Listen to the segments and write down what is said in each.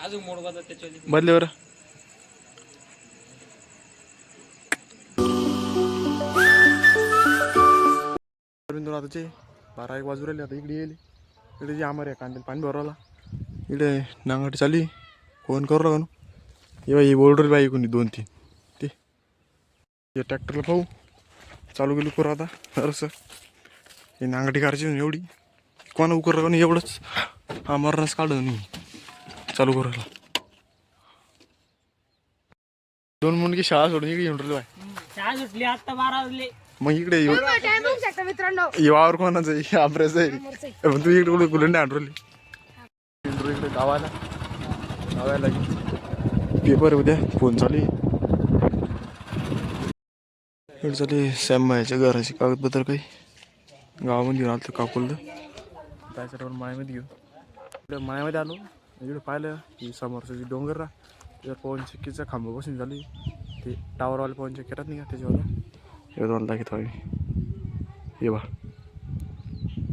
अजून मोड बदल त्याच्या बदले बरं. आताचे 12-1 वाजू राहिले. आता इकडे येईल. इकडे जे आमार आहे कांद्याला पाणी भरवला. इकडे नांगरटी चालली. फोन करू लागलो. हे बाई बोलडर बाई कोणी 2-3 ते ट्रॅक्टरला पाहू चालू गेलो करू आता. बरंच हे नांगरटी करायची एवढी कोणा उकर कोणी एवढंच आमरणाच काढून नाही चालू करायला. 2 मुंडकी शाळा सोडून इकडे येऊन राहिले बाय. शाळा सुटली आता 12 वाजले. मग इकडे येऊ मित्रांनो वावर कोणाचं आहे आमऱ्याचं आहे. तू इकडे कुठे गुलंडे आणली इकडे गावाला पेपर उद्या फोन चालू इकडे चालू सॅम्माच्या घराची कागदपत्र काही गावामध्ये राहतं काकुललं त्याच्यावर मायामध्ये घेऊ. इकडे मायामध्ये आलो. इकडे पाहिलं की समोरचं जे डोंगर राहा त्याच्यावर पवन चक्कीचा खांब बसून झाली. ते टावरवाले पवन चक्की राहत नाही का त्याच्यावर हे दोन दाखवतो आम्ही. हे बा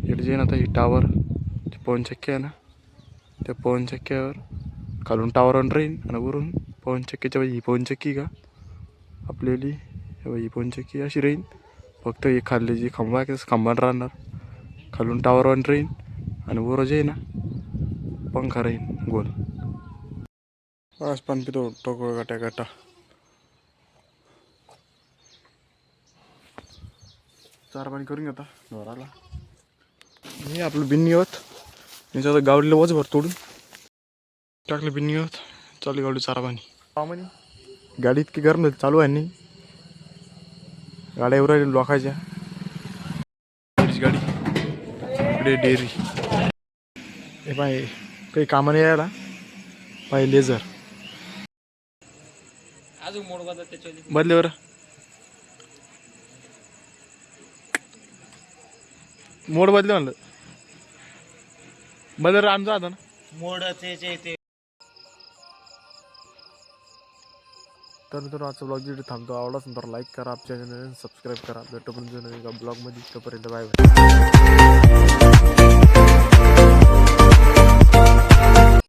इकडे जे ना आता ही टावर ते पवन चक्की आहे ना त्या पवन चक्क्यावर खालून टावरवर राहीन आणि वरून पवन चक्कीच्या ही पवन चक्की का आपल्याली ही पवन चक्की अशी राहीन. फक्त हे खाल्ले जी खांबा आहे खांबान राहणार खालून टावरवर राहीन आणि वर जे ना पंखा राहीन गोल. बस पण पितो टोकळ गाट्या गाटा चारा पाणी करून घेता ढोराला. हे आपलं बिन्नी होत याच्या आता गावडीला वज भर तोडून टाकलं बिन्नी होत चालू गावडी चारा पाणी. गाडी इतकी गरम झाली चालू आहे नाही गाड्या राहिली लोकांच्या गाडी इकडे डेअरी. हे पाय काही कामा नाही यायला पाय लेझर अजून मोड बदल त्याच्या बदले बरं. मोड बदले म्हणलं बदल आमचा आता ना मोडचे ते. तर आजचा ब्लॉग जिथे थांबतो. आवडला असेल तर लाईक करा आपल्या चॅनल सबस्क्राईब करा. भेटतो पण ब्लॉगमध्ये तोपर्यंत बाय बाय.